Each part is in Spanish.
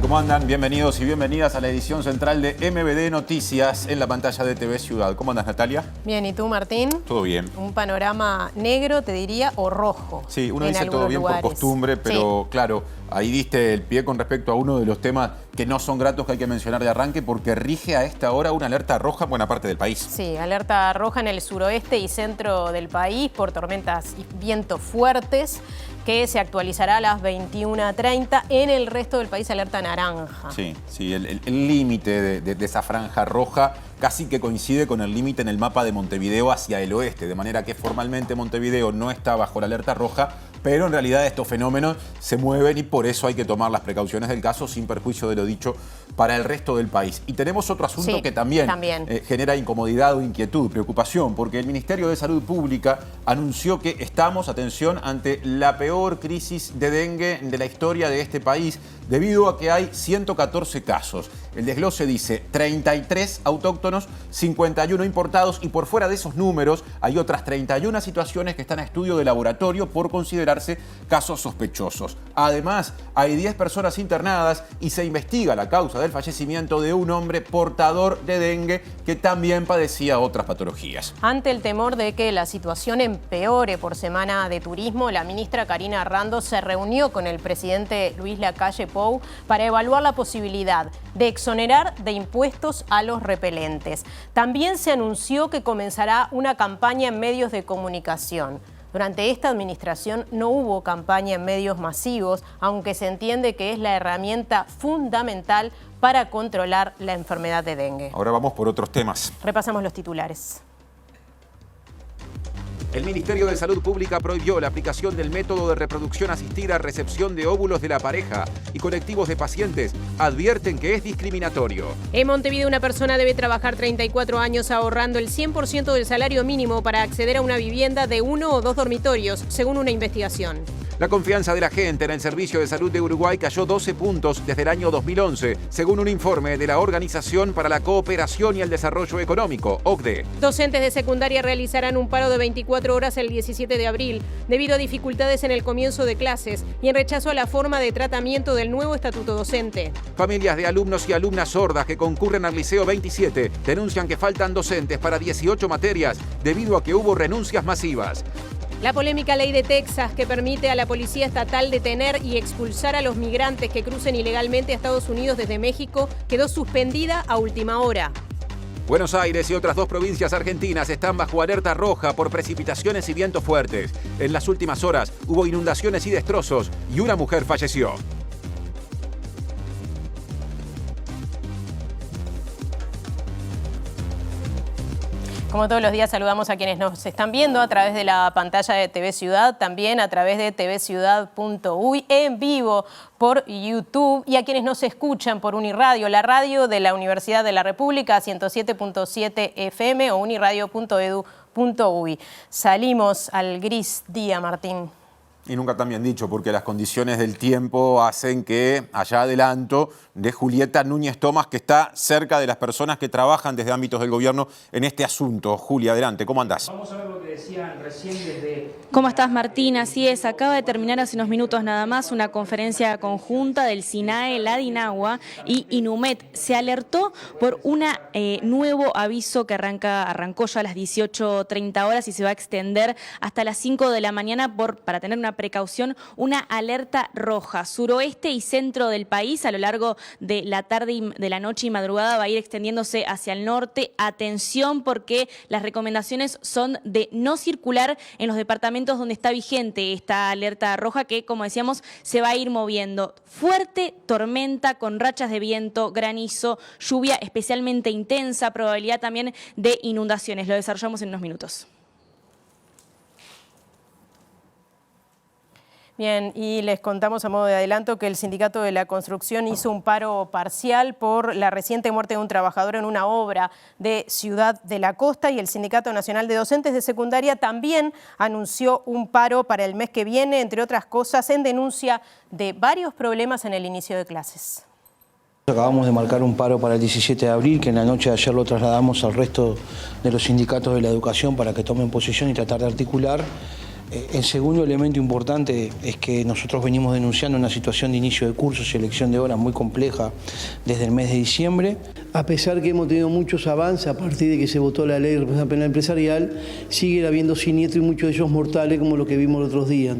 ¿Cómo andan? Bienvenidos y bienvenidas a la edición central de MBD Noticias en la pantalla de TV Ciudad. ¿Cómo andas, Natalia? Bien, ¿y tú, Martín? Todo bien. Un panorama negro, te diría, o rojo. Sí, uno dice todo bien por costumbre, pero sí, claro, ahí diste el pie con respecto a uno de los temas que no son gratos que hay que mencionar de arranque, porque rige a esta hora una alerta roja en buena parte del país. Sí, alerta roja en el suroeste y centro del país por tormentas y vientos fuertes, que se actualizará a las 21:30. En el resto del país, alerta naranja. Sí, sí, el límite de esa franja roja casi que coincide con el límite en el mapa de Montevideo hacia el oeste, de manera que formalmente Montevideo no está bajo la alerta roja, pero en realidad estos fenómenos se mueven y por eso hay que tomar las precauciones del caso sin perjuicio de lo dicho para el resto del país. Y tenemos otro asunto que también. Genera incomodidad o inquietud, preocupación, porque el Ministerio de Salud Pública anunció que estamos, atención, ante la peor crisis de dengue de la historia de este país, debido a que hay 114 casos. El desglose dice 33 autóctonos, 51 importados, y por fuera de esos números hay otras 31 situaciones que están a estudio de laboratorio por considerarse casos sospechosos. Además, hay 10 personas internadas y se investiga la causa del fallecimiento de un hombre portador de dengue que también padecía otras patologías. Ante el temor de que la situación empeore por semana de turismo, la ministra Karina Arrando se reunió con el presidente Luis Lacalle Pou para evaluar la posibilidad de exonerar de impuestos a los repelentes. También se anunció que comenzará una campaña en medios de comunicación. Durante esta administración no hubo campaña en medios masivos, aunque se entiende que es la herramienta fundamental para controlar la enfermedad de dengue. Ahora vamos por otros temas. Repasamos los titulares. El Ministerio de Salud Pública prohibió la aplicación del método de reproducción asistida a recepción de óvulos de la pareja y colectivos de pacientes advierten que es discriminatorio. En Montevideo, una persona debe trabajar 34 años ahorrando el 100% del salario mínimo para acceder a una vivienda de 1 o 2 dormitorios, según una investigación. La confianza de la gente en el Servicio de Salud de Uruguay cayó 12 puntos desde el año 2011, según un informe de la Organización para la Cooperación y el Desarrollo Económico, OCDE. Docentes de secundaria realizarán un paro de 24 horas el 17 de abril, debido a dificultades en el comienzo de clases y en rechazo a la forma de tratamiento del nuevo estatuto docente. Familias de alumnos y alumnas sordas que concurren al Liceo 27 denuncian que faltan docentes para 18 materias debido a que hubo renuncias masivas. La polémica ley de Texas que permite a la policía estatal detener y expulsar a los migrantes que crucen ilegalmente a Estados Unidos desde México quedó suspendida a última hora. Buenos Aires y otras 2 provincias argentinas están bajo alerta roja por precipitaciones y vientos fuertes. En las últimas horas hubo inundaciones y destrozos y una mujer falleció. Como todos los días, saludamos a quienes nos están viendo a través de la pantalla de TV Ciudad, también a través de tvciudad.uy, en vivo por YouTube, y a quienes nos escuchan por Uniradio, la radio de la Universidad de la República, 107.7 FM o uniradio.edu.uy. Salimos al gris día, Martín. Y nunca tan bien dicho, porque las condiciones del tiempo hacen que haya adelanto de Julieta Núñez Tomás, que está cerca de las personas que trabajan desde ámbitos del gobierno en este asunto. Julia, adelante, ¿cómo andás? Vamos a ver lo que decían recién desde... ¿Cómo estás, Martín? Así es, acaba de terminar hace unos minutos nada más una conferencia conjunta del SINAE, la DINAGUA y INUMED. Se alertó por un nuevo aviso que arrancó ya a las 18:30 horas y se va a extender hasta las 5 de la mañana para tener una precaución, una alerta roja. Suroeste y centro del país a lo largo de la tarde, de la noche y madrugada va a ir extendiéndose hacia el norte. Atención, porque las recomendaciones son de no circular en los departamentos donde está vigente esta alerta roja, que, como decíamos, se va a ir moviendo. Fuerte tormenta con rachas de viento, granizo, lluvia especialmente intensa, probabilidad también de inundaciones. Lo desarrollamos en unos minutos. Bien, y les contamos a modo de adelanto que el Sindicato de la Construcción hizo un paro parcial por la reciente muerte de un trabajador en una obra de Ciudad de la Costa, y el Sindicato Nacional de Docentes de Secundaria también anunció un paro para el mes que viene, entre otras cosas, en denuncia de varios problemas en el inicio de clases. Acabamos de marcar un paro para el 17 de abril, que en la noche de ayer lo trasladamos al resto de los sindicatos de la educación para que tomen posición y tratar de articular El segundo elemento importante es que nosotros venimos denunciando una situación de inicio de curso, selección de horas muy compleja desde el mes de diciembre. A pesar que hemos tenido muchos avances a partir de que se votó la ley de responsabilidad penal empresarial, sigue habiendo siniestros y muchos de ellos mortales como lo que vimos los otros días.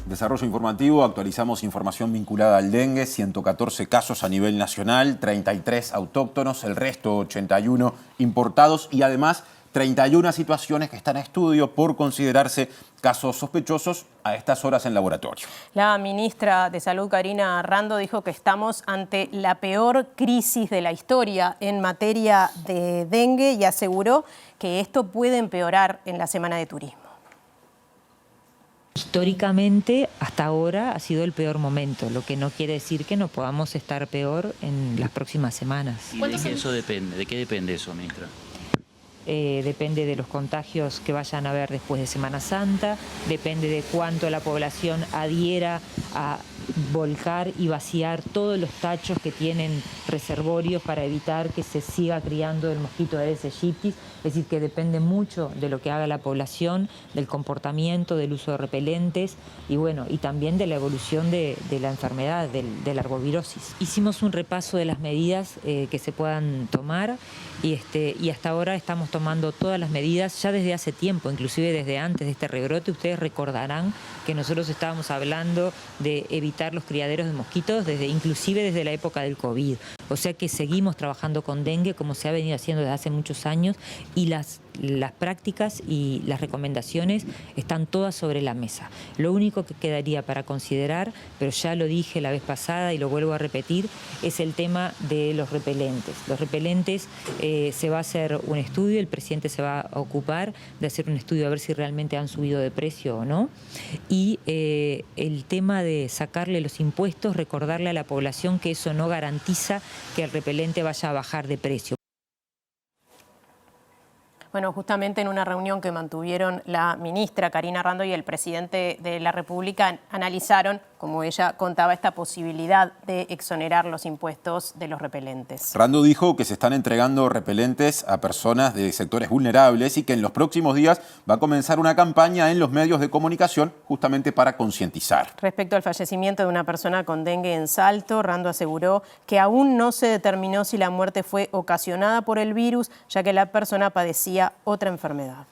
Desarrollo informativo, actualizamos información vinculada al dengue, 114 casos a nivel nacional, 33 autóctonos, el resto 81 importados y además 31 situaciones que están en estudio por considerarse casos sospechosos a estas horas en laboratorio. La ministra de Salud, Karina Rando, dijo que estamos ante la peor crisis de la historia en materia de dengue y aseguró que esto puede empeorar en la semana de turismo. Históricamente, hasta ahora ha sido el peor momento, lo que no quiere decir que no podamos estar peor en las próximas semanas. ¿Y de qué eso depende? ¿De qué depende eso, ministra? Depende de los contagios que vayan a haber después de Semana Santa, depende de cuánto la población adhiera a volcar y vaciar todos los tachos que tienen reservorios para evitar que se siga criando el mosquito Aedes aegypti. Es decir, que depende mucho de lo que haga la población, del comportamiento, del uso de repelentes y bueno, y también de la evolución de la enfermedad, de la arbovirosis. Hicimos un repaso de las medidas que se puedan tomar y hasta ahora estamos tomando todas las medidas ya desde hace tiempo, inclusive desde antes de este rebrote. Ustedes recordarán que nosotros estábamos hablando de evitar los criaderos de mosquitos inclusive desde la época del COVID. O sea que seguimos trabajando con dengue como se ha venido haciendo desde hace muchos años y las prácticas y las recomendaciones están todas sobre la mesa. Lo único que quedaría para considerar, pero ya lo dije la vez pasada y lo vuelvo a repetir, es el tema de los repelentes. Los repelentes se va a hacer un estudio, el presidente se va a ocupar de hacer un estudio a ver si realmente han subido de precio o no. Y el tema de sacarle los impuestos, recordarle a la población que eso no garantiza que el repelente vaya a bajar de precio. Bueno, justamente en una reunión que mantuvieron la ministra Karina Rando y el presidente de la República analizaron, como ella contaba, esta posibilidad de exonerar los impuestos de los repelentes. Rando dijo que se están entregando repelentes a personas de sectores vulnerables y que en los próximos días va a comenzar una campaña en los medios de comunicación justamente para concientizar. Respecto al fallecimiento de una persona con dengue en Salto, Rando aseguró que aún no se determinó si la muerte fue ocasionada por el virus, ya que la persona padecía otra enfermedad.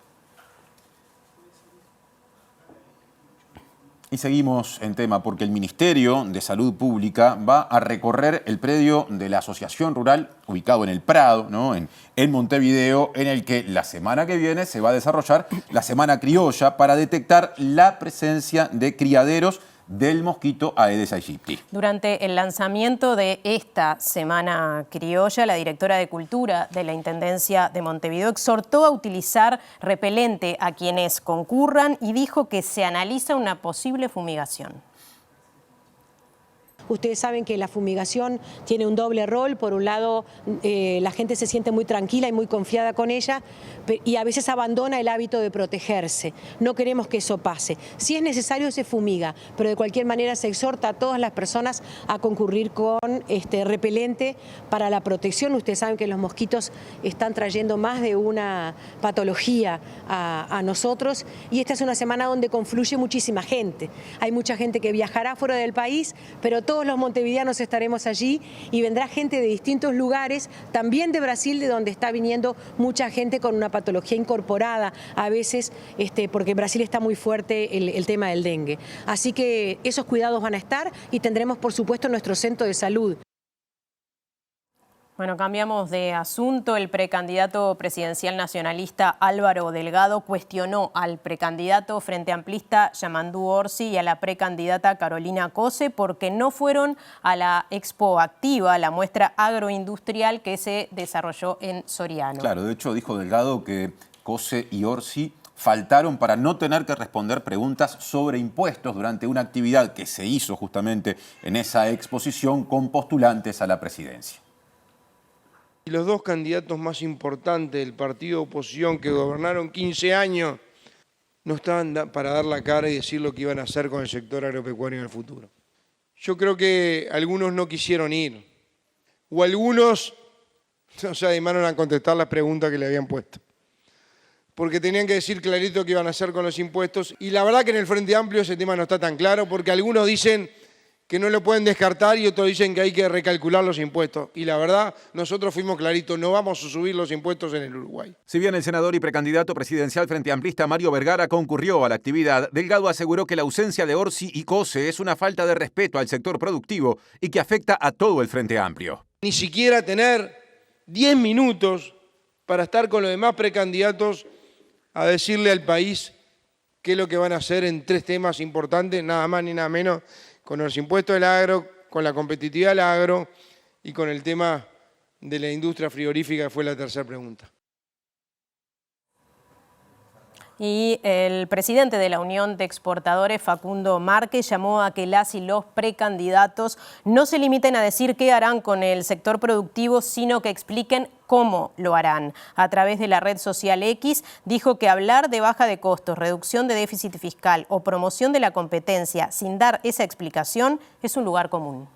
Y seguimos en tema porque el Ministerio de Salud Pública va a recorrer el predio de la Asociación Rural ubicado en el Prado, ¿no? en Montevideo, en el que la semana que viene se va a desarrollar la Semana Criolla para detectar la presencia de criaderos del mosquito Aedes aegypti. Durante el lanzamiento de esta Semana Criolla, la directora de Cultura de la Intendencia de Montevideo exhortó a utilizar repelente a quienes concurran y dijo que se analiza una posible fumigación. Ustedes saben que la fumigación tiene un doble rol. Por un lado, la gente se siente muy tranquila y muy confiada con ella y a veces abandona el hábito de protegerse. No queremos que eso pase. Si es necesario, se fumiga, pero de cualquier manera se exhorta a todas las personas a concurrir con repelente para la protección. Ustedes saben que los mosquitos están trayendo más de una patología a nosotros y esta es una semana donde confluye muchísima gente. Hay mucha gente que viajará fuera del país, pero todos los montevideanos estaremos allí y vendrá gente de distintos lugares, también de Brasil, de donde está viniendo mucha gente con una patología incorporada, a veces porque en Brasil está muy fuerte el tema del dengue. Así que esos cuidados van a estar y tendremos, por supuesto, nuestro centro de salud. Bueno, cambiamos de asunto. El precandidato presidencial nacionalista Álvaro Delgado cuestionó al precandidato frente amplista Yamandú Orsi y a la precandidata Carolina Cose porque no fueron a la Expo Activa, la muestra agroindustrial que se desarrolló en Soriano. Claro, de hecho dijo Delgado que Cose y Orsi faltaron para no tener que responder preguntas sobre impuestos durante una actividad que se hizo justamente en esa exposición con postulantes a la presidencia. Y los dos candidatos más importantes del partido de oposición que gobernaron 15 años no estaban para dar la cara y decir lo que iban a hacer con el sector agropecuario en el futuro. Yo creo que algunos no quisieron ir, o algunos no se animaron a contestar las preguntas que le habían puesto. porque tenían que decir clarito qué iban a hacer con los impuestos. Y la verdad que en el Frente Amplio ese tema no está tan claro, porque algunos dicen que no lo pueden descartar y otros dicen que hay que recalcular los impuestos. Y la verdad, nosotros fuimos claritos, no vamos a subir los impuestos en el Uruguay. Si bien el senador y precandidato presidencial frente amplista Mario Vergara concurrió a la actividad, Delgado aseguró que la ausencia de Orsi y COSE es una falta de respeto al sector productivo y que afecta a todo el Frente Amplio. Ni siquiera tener 10 minutos para estar con los demás precandidatos a decirle al país qué es lo que van a hacer en 3 temas importantes, nada más ni nada menos, con los impuestos del agro, con la competitividad del agro y con el tema de la industria frigorífica, que fue la tercera pregunta. Y el presidente de la Unión de Exportadores, Facundo Márquez, llamó a que las y los precandidatos no se limiten a decir qué harán con el sector productivo, sino que expliquen cómo lo harán. A través de la red social X, dijo que hablar de baja de costos, reducción de déficit fiscal o promoción de la competencia sin dar esa explicación es un lugar común.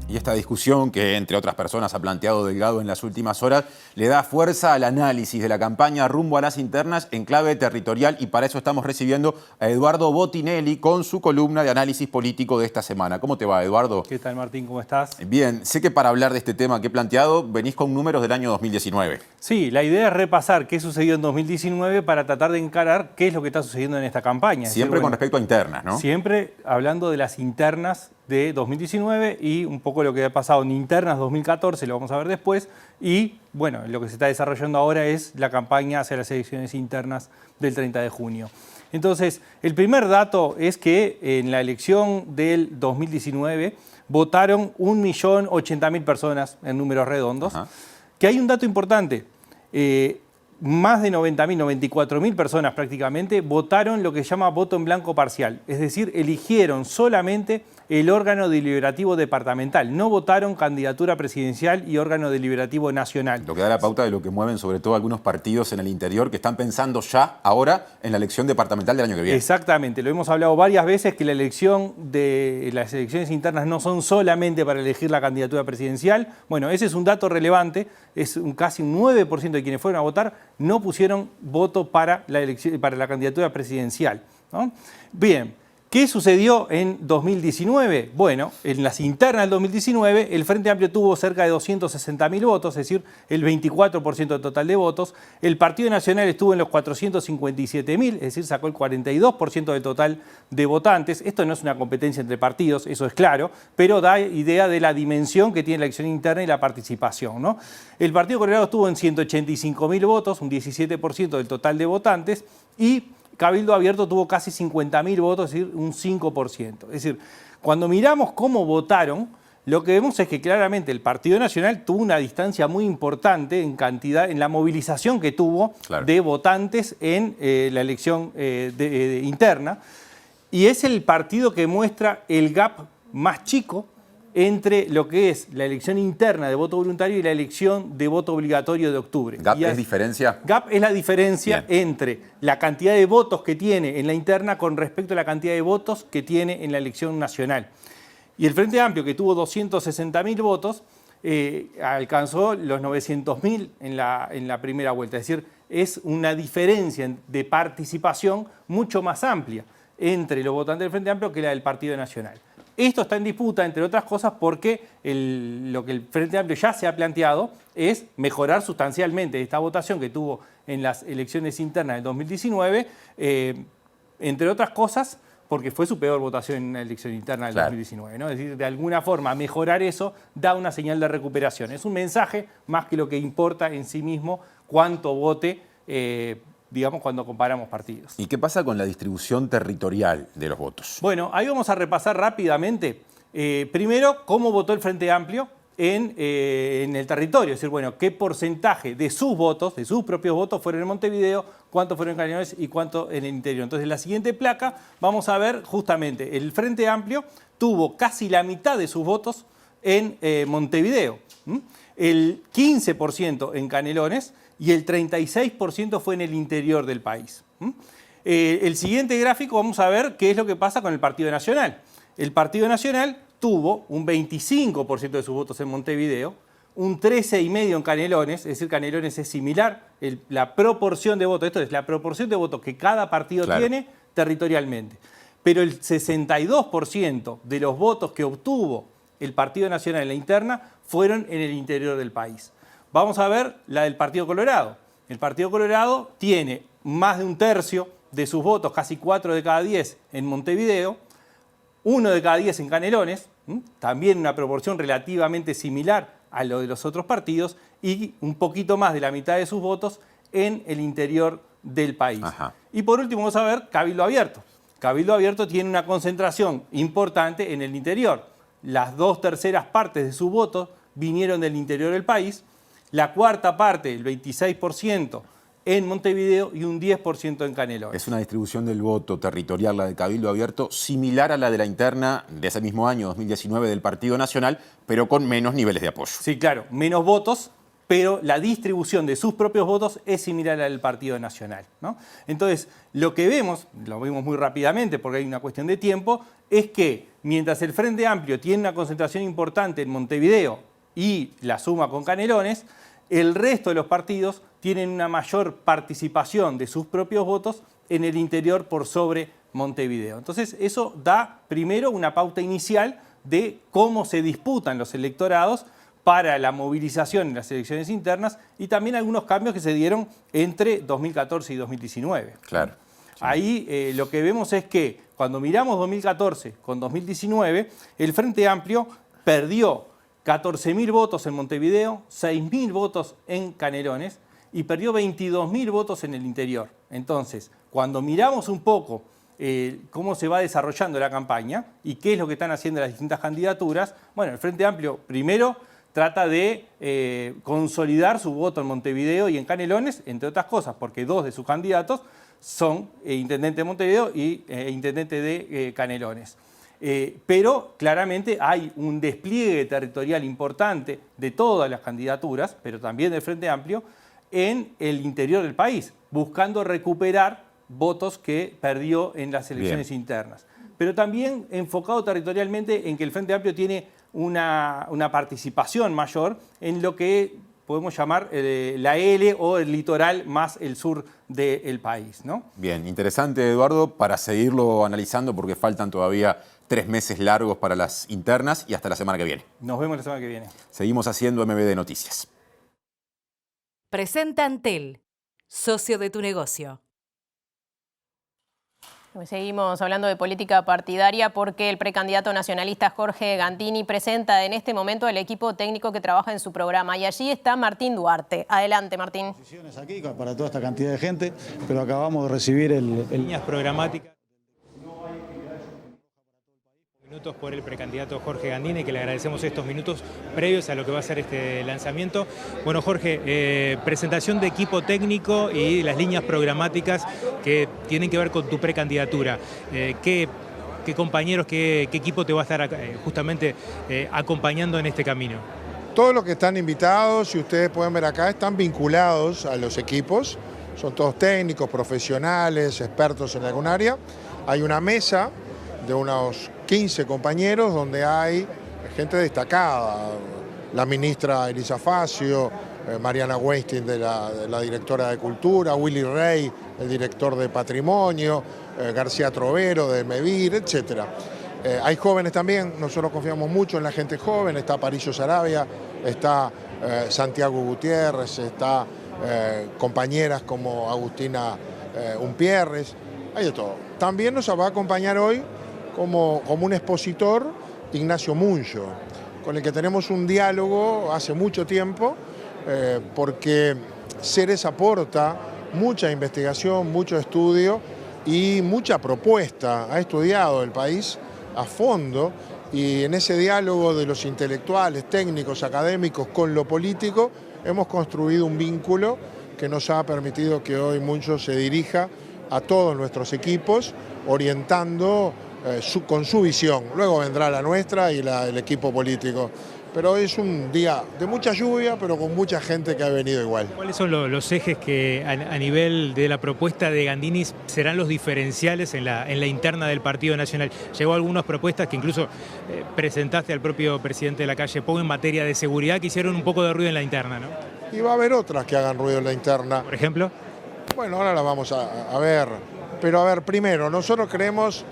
Y esta discusión que, entre otras personas, ha planteado Delgado en las últimas horas, le da fuerza al análisis de la campaña rumbo a las internas en clave territorial, y para eso estamos recibiendo a Eduardo Botinelli con su columna de análisis político de esta semana. ¿Cómo te va, Eduardo? ¿Qué tal, Martín? ¿Cómo estás? Bien, sé que para hablar de este tema que he planteado venís con números del año 2019. Sí, la idea es repasar qué sucedió en 2019 para tratar de encarar qué es lo que está sucediendo en esta campaña. Siempre con respecto a internas, ¿no? Siempre hablando de las internas de 2019 y un poco lo que ha pasado en internas 2014, lo vamos a ver después, y bueno, lo que se está desarrollando ahora es la campaña hacia las elecciones internas del 30 de junio. Entonces, el primer dato es que en la elección del 2019 votaron 1.080.000 personas en números redondos. Ajá. Que hay un dato importante, más de 90.000, 94.000 personas prácticamente votaron lo que se llama voto en blanco parcial, es decir, eligieron solamente el órgano deliberativo departamental, no votaron candidatura presidencial y órgano deliberativo nacional. Lo que da la pauta de lo que mueven sobre todo algunos partidos en el interior que están pensando ya ahora en la elección departamental del año que viene. Exactamente, lo hemos hablado varias veces que la elección de las elecciones internas no son solamente para elegir la candidatura presidencial. Bueno, ese es un dato relevante, es casi un 9% de quienes fueron a votar no pusieron voto para la candidatura presidencial, ¿no? Bien, ¿qué sucedió en 2019? Bueno, en las internas del 2019 el Frente Amplio tuvo cerca de 260.000 votos, es decir, el 24% del total de votos. El Partido Nacional estuvo en los 457.000, es decir, sacó el 42% del total de votantes. Esto no es una competencia entre partidos, eso es claro, pero da idea de la dimensión que tiene la elección interna y la participación, ¿no? El Partido Colorado estuvo en 185.000 votos, un 17% del total de votantes, y Cabildo Abierto tuvo casi 50.000 votos, es decir, un 5%. Es decir, cuando miramos cómo votaron, lo que vemos es que claramente el Partido Nacional tuvo una distancia muy importante en cantidad, en la movilización que tuvo de votantes en la elección interna, y es el partido que muestra el gap más chico entre lo que es la elección interna de voto voluntario y la elección de voto obligatorio de octubre. ¿Gap es diferencia? Gap es la diferencia entre la cantidad de votos que tiene en la interna con respecto a la cantidad de votos que tiene en la elección nacional. Y el Frente Amplio, que tuvo 260.000 votos, alcanzó los 900.000 en la primera vuelta. Es decir, es una diferencia de participación mucho más amplia entre los votantes del Frente Amplio que la del Partido Nacional. Esto está en disputa, entre otras cosas, porque lo que el Frente Amplio ya se ha planteado es mejorar sustancialmente esta votación que tuvo en las elecciones internas del 2019, entre otras cosas, porque fue su peor votación en la elección interna del 2019, ¿no? Es decir, de alguna forma mejorar eso da una señal de recuperación. Es un mensaje más que lo que importa en sí mismo cuánto vote, digamos, cuando comparamos partidos. ¿Y qué pasa con la distribución territorial de los votos? Bueno, ahí vamos a repasar rápidamente, primero, cómo votó el Frente Amplio en el territorio. Es decir, bueno, qué porcentaje de sus votos, de sus propios votos, fueron en Montevideo, cuánto fueron en Canelones y cuánto en el interior. Entonces, en la siguiente placa vamos a ver justamente el Frente Amplio tuvo casi la mitad de sus votos en Montevideo, el 15% en Canelones, y el 36% fue en el interior del país. El siguiente gráfico vamos a ver qué es lo que pasa con el Partido Nacional. El Partido Nacional tuvo un 25% de sus votos en Montevideo, un 13,5% en Canelones, es decir, Canelones es similar, la proporción de votos, esto es la proporción de votos que cada partido tiene territorialmente. Pero el 62% de los votos que obtuvo el Partido Nacional en la interna fueron en el interior del país. Vamos a ver la del Partido Colorado. El Partido Colorado tiene más de un tercio de sus votos, casi 4 de cada 10 en Montevideo, 1 de cada 10 en Canelones, también una proporción relativamente similar a lo de los otros partidos, y un poquito más de la mitad de sus votos en el interior del país. Y por último vamos a ver Cabildo Abierto. Cabildo Abierto tiene una concentración importante en el interior. Las 2/3 partes de sus votos vinieron del interior del país, la cuarta parte, el 26%, en Montevideo y un 10% en Canelones. Es una distribución del voto territorial, la de Cabildo Abierto, similar a la de la interna de ese mismo año, 2019, del Partido Nacional, pero con menos niveles de apoyo. Sí, claro, menos votos, pero la distribución de sus propios votos es similar a la del Partido Nacional, ¿no? Entonces, lo que vemos, lo vemos muy rápidamente porque hay una cuestión de tiempo, es que mientras el Frente Amplio tiene una concentración importante en Montevideo y la suma con Canelones, el resto de los partidos tienen una mayor participación de sus propios votos en el interior por sobre Montevideo. Entonces, eso da primero una pauta inicial de cómo se disputan los electorados para la movilización en las elecciones internas y también algunos cambios que se dieron entre 2014 y 2019. Claro. Sí. Ahí lo que vemos es que cuando miramos 2014 con 2019, el Frente Amplio perdió 14.000 votos en Montevideo, 6.000 votos en Canelones y perdió 22.000 votos en el interior. Entonces, cuando miramos un poco cómo se va desarrollando la campaña y qué es lo que están haciendo las distintas candidaturas, bueno, el Frente Amplio primero trata de consolidar su voto en Montevideo y en Canelones, entre otras cosas, porque 2 de sus candidatos son intendente de Montevideo y intendente de Canelones. Pero claramente hay un despliegue territorial importante de todas las candidaturas, pero también del Frente Amplio, en el interior del país, buscando recuperar votos que perdió en las elecciones internas. Pero también enfocado territorialmente en que el Frente Amplio tiene una participación mayor en lo que podemos llamar la L o el litoral más el sur del país, ¿no? Bien, interesante, Eduardo, para seguirlo analizando porque faltan todavía 3 meses largos para las internas y hasta la semana que viene. Nos vemos la semana que viene. Seguimos haciendo MBD Noticias. Presenta Antel, socio de tu negocio. Seguimos hablando de política partidaria porque el precandidato nacionalista Jorge Gandini presenta en este momento el equipo técnico que trabaja en su programa y allí está Martín Duarte. Adelante, Martín. Aquí para toda esta cantidad de gente, pero acabamos de recibir líneas programáticas. Minutos por el precandidato Jorge Gandini, que le agradecemos estos minutos previos a lo que va a ser este lanzamiento. Bueno, Jorge, presentación de equipo técnico y las líneas programáticas que tienen que ver con tu precandidatura. ¿Qué compañeros, qué equipo te va a estar justamente acompañando en este camino? Todos los que están invitados, si ustedes pueden ver acá, están vinculados a los equipos. Son todos técnicos, profesionales, expertos en algún área. Hay una mesa de unos 15 compañeros donde hay gente destacada, la ministra Elisa Facio, Mariana Weinstein de la directora de Cultura, Willy Rey, el director de Patrimonio, García Trovero de MEVIR, etc. Hay jóvenes también, nosotros confiamos mucho en la gente joven, está Parillo Sarabia, está Santiago Gutiérrez, está compañeras como Agustina Umpierres, hay de todo. También nos va a acompañar hoy como un expositor Ignacio Muncho, con el que tenemos un diálogo hace mucho tiempo, porque Ceres aporta mucha investigación, mucho estudio y mucha propuesta. Ha estudiado el país a fondo y en ese diálogo de los intelectuales, técnicos, académicos con lo político, hemos construido un vínculo que nos ha permitido que hoy Muncho se dirija a todos nuestros equipos, orientando con su visión. Luego vendrá la nuestra y el equipo político. pero es un día de mucha lluvia, pero con mucha gente que ha venido igual. ¿Cuáles son los ejes que a nivel de la propuesta de Gandini serán los diferenciales en la interna del Partido Nacional? Llegó algunas propuestas que incluso presentaste al propio presidente de la calle Pou en materia de seguridad que hicieron un poco de ruido en la interna, ¿no? Y va a haber otras que hagan ruido en la interna. ¿Por ejemplo? Bueno, ahora las vamos a ver. Pero a ver, primero, nosotros creemos,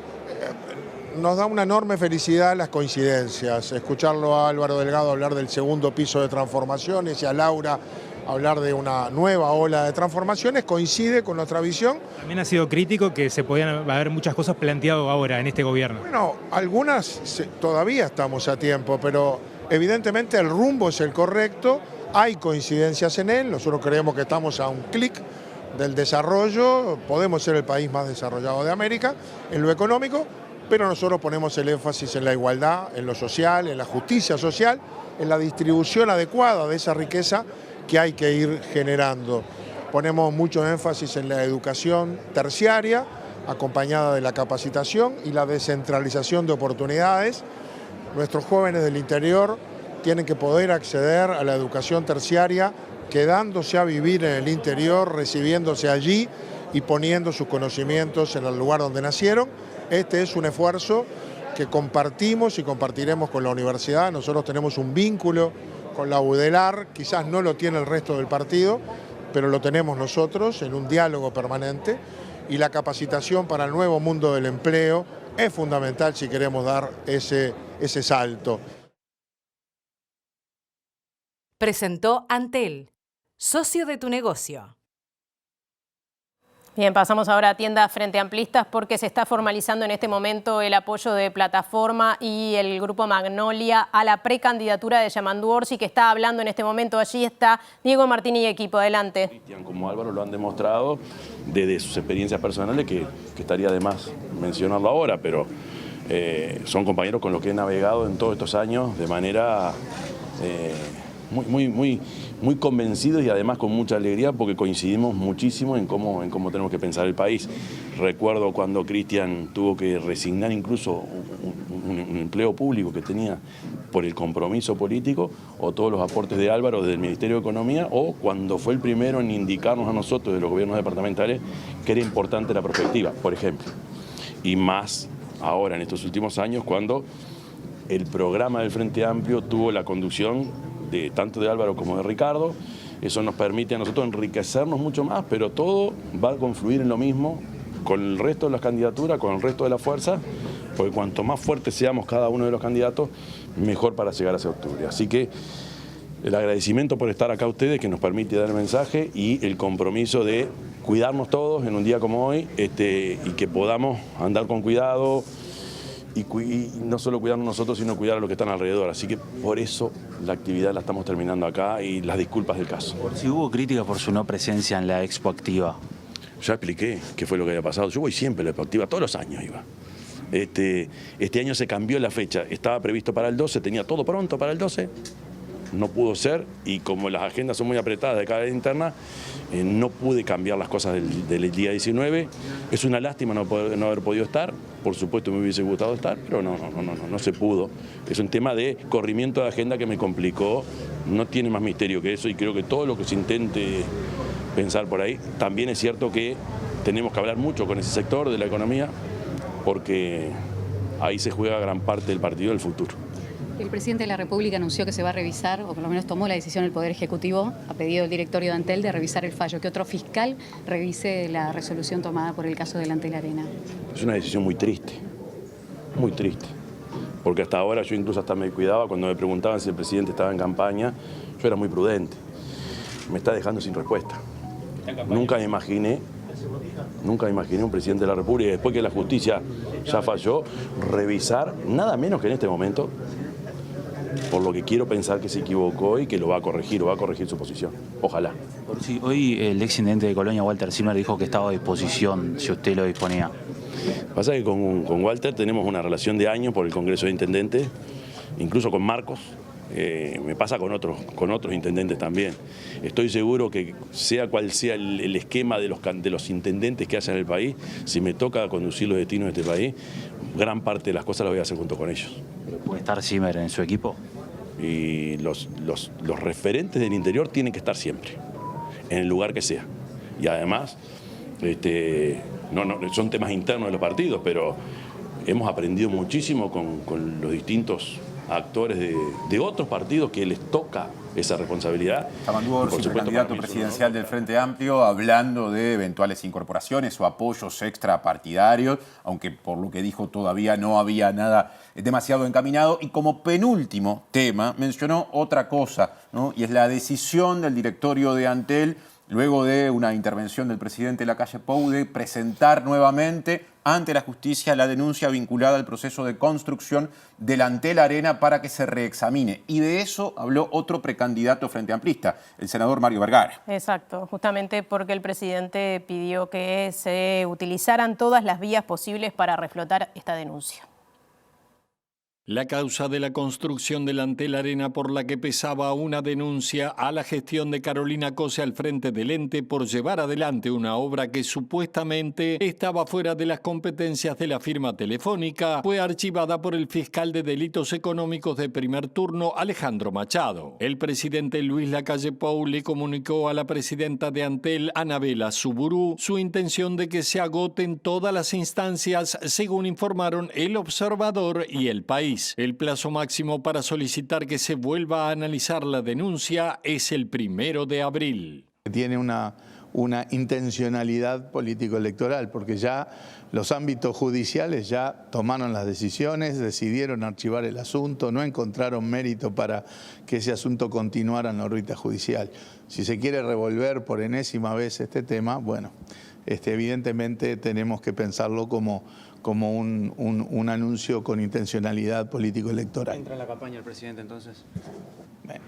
nos da una enorme felicidad las coincidencias. Escucharlo a Álvaro Delgado hablar del segundo piso de transformaciones y a Laura hablar de una nueva ola de transformaciones coincide con nuestra visión. También ha sido crítico que se podían haber muchas cosas planteadas ahora en este gobierno. Bueno, algunas todavía estamos a tiempo, pero evidentemente el rumbo es el correcto, hay coincidencias en él, nosotros creemos que estamos a un clic del desarrollo, podemos ser el país más desarrollado de América en lo económico, pero nosotros ponemos el énfasis en la igualdad, en lo social, en la justicia social, en la distribución adecuada de esa riqueza que hay que ir generando. Ponemos mucho énfasis en la educación terciaria, acompañada de la capacitación y la descentralización de oportunidades. Nuestros jóvenes del interior tienen que poder acceder a la educación terciaria, quedándose a vivir en el interior, recibiéndose allí y poniendo sus conocimientos en el lugar donde nacieron. Este es un esfuerzo que compartimos y compartiremos con la universidad. Nosotros tenemos un vínculo con la UDELAR, quizás no lo tiene el resto del partido, pero lo tenemos nosotros en un diálogo permanente, y la capacitación para el nuevo mundo del empleo es fundamental si queremos dar ese salto. Presentó Antel, socio de tu negocio. Bien, pasamos ahora a tiendas frente amplistas porque se está formalizando en este momento el apoyo de Plataforma y el Grupo Magnolia a la precandidatura de Yamandu Orsi, que está hablando en este momento. Allí está Diego Martín y equipo. Adelante. Cristian como Álvaro lo han demostrado desde sus experiencias personales, que estaría de más mencionarlo ahora, pero son compañeros con los que he navegado en todos estos años de manera muy convencidos y además con mucha alegría, porque coincidimos muchísimo en cómo tenemos que pensar el país. Recuerdo cuando Cristian tuvo que resignar incluso un empleo público que tenía por el compromiso político, o todos los aportes de Álvaro desde el Ministerio de Economía, o cuando fue el primero en indicarnos a nosotros de los gobiernos departamentales que era importante la perspectiva, por ejemplo. Y más ahora en estos últimos años, cuando el programa del Frente Amplio tuvo la conducción tanto de Álvaro como de Ricardo. Eso nos permite a nosotros enriquecernos mucho más, pero todo va a confluir en lo mismo con el resto de las candidaturas, con el resto de la fuerza, porque cuanto más fuertes seamos cada uno de los candidatos, mejor para llegar hacia octubre. Así que el agradecimiento por estar acá a ustedes, que nos permite dar el mensaje, y el compromiso de cuidarnos todos en un día como hoy, y que podamos andar con cuidado, y no solo cuidarnos nosotros, sino cuidar a los que están alrededor. Así que por eso la actividad la estamos terminando acá, y las disculpas del caso. Si hubo críticas por su no presencia en la Expo Activa. Ya expliqué qué fue lo que había pasado. Yo voy siempre a la Expo Activa, todos los años iba. Este año se cambió la fecha, estaba previsto para el 12, tenía todo pronto para el 12, no pudo ser, y como las agendas son muy apretadas de cada interna, no pude cambiar las cosas del día 19. Es una lástima no haber podido estar, por supuesto me hubiese gustado estar, pero no se pudo. Es un tema de corrimiento de agenda que me complicó, no tiene más misterio que eso, y creo que todo lo que se intente pensar por ahí. También es cierto que tenemos que hablar mucho con ese sector de la economía, porque ahí se juega gran parte del partido del futuro. El presidente de la República anunció que se va a revisar, o por lo menos tomó la decisión el Poder Ejecutivo, a pedido del directorio de Antel, de revisar el fallo. Que otro fiscal revise la resolución tomada por el caso del Antel Arena. Es una decisión muy triste, porque hasta ahora yo incluso hasta me cuidaba cuando me preguntaban si el presidente estaba en campaña. Yo era muy prudente. Me está dejando sin respuesta. Nunca me imaginé un presidente de la República, después que la justicia ya falló, revisar, nada menos que en este momento, por lo que quiero pensar que se equivocó y que lo va a corregir su posición. Ojalá. Sí, hoy el exintendente de Colonia, Walter Zimmer, dijo que estaba a disposición si usted lo disponía. Pasa que con Walter tenemos una relación de años por el Congreso de Intendentes, incluso con Marcos. Me pasa con otros intendentes también. Estoy seguro que sea cual sea el esquema de los intendentes que haya en el país, si me toca conducir los destinos de este país, gran parte de las cosas las voy a hacer junto con ellos. ¿Puede estar Zimmer en su equipo? Y los referentes del interior tienen que estar siempre, en el lugar que sea. Y además, son temas internos de los partidos, pero hemos aprendido muchísimo con los distintos actores de otros partidos que les toca esa responsabilidad. Tamanduo Orsi, candidato presidencial del Frente Amplio, hablando de eventuales incorporaciones o apoyos extrapartidarios, aunque por lo que dijo todavía no había nada demasiado encaminado. Y como penúltimo tema mencionó otra cosa, ¿no? Y es la decisión del directorio de Antel, luego de una intervención del presidente Lacalle Pou, de presentar nuevamente ante la justicia la denuncia vinculada al proceso de construcción del Antel Arena para que se reexamine. Y de eso habló otro precandidato frente amplista, el senador Mario Vergara. Exacto, justamente porque el presidente pidió que se utilizaran todas las vías posibles para reflotar esta denuncia. La causa de la construcción del Antel Arena, por la que pesaba una denuncia a la gestión de Carolina Cose al frente del ente por llevar adelante una obra que supuestamente estaba fuera de las competencias de la firma telefónica, fue archivada por el fiscal de delitos económicos de primer turno, Alejandro Machado. El presidente Luis Lacalle Pou le comunicó a la presidenta de Antel, Anabela Suburú, su intención de que se agoten todas las instancias, según informaron El Observador y El País. El plazo máximo para solicitar que se vuelva a analizar la denuncia es el 1 de abril. Tiene una intencionalidad político-electoral, porque ya los ámbitos judiciales ya tomaron las decisiones, decidieron archivar el asunto, no encontraron mérito para que ese asunto continuara en la órbita judicial. Si se quiere revolver por enésima vez este tema, bueno, evidentemente tenemos que pensarlo como un anuncio con intencionalidad político-electoral. ¿Entra en la campaña el presidente entonces? Bueno,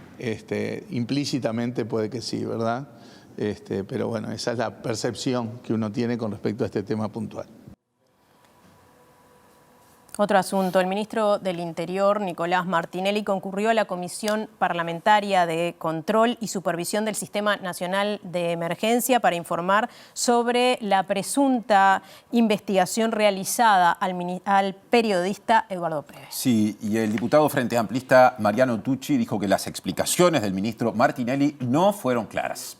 implícitamente puede que sí, ¿verdad? Pero bueno, esa es la percepción que uno tiene con respecto a este tema puntual. Otro asunto, el ministro del Interior, Nicolás Martinelli, concurrió a la Comisión Parlamentaria de Control y Supervisión del Sistema Nacional de Emergencia para informar sobre la presunta investigación realizada al periodista Eduardo Pérez. Sí, y el diputado frente amplista Mariano Tucci dijo que las explicaciones del ministro Martinelli no fueron claras.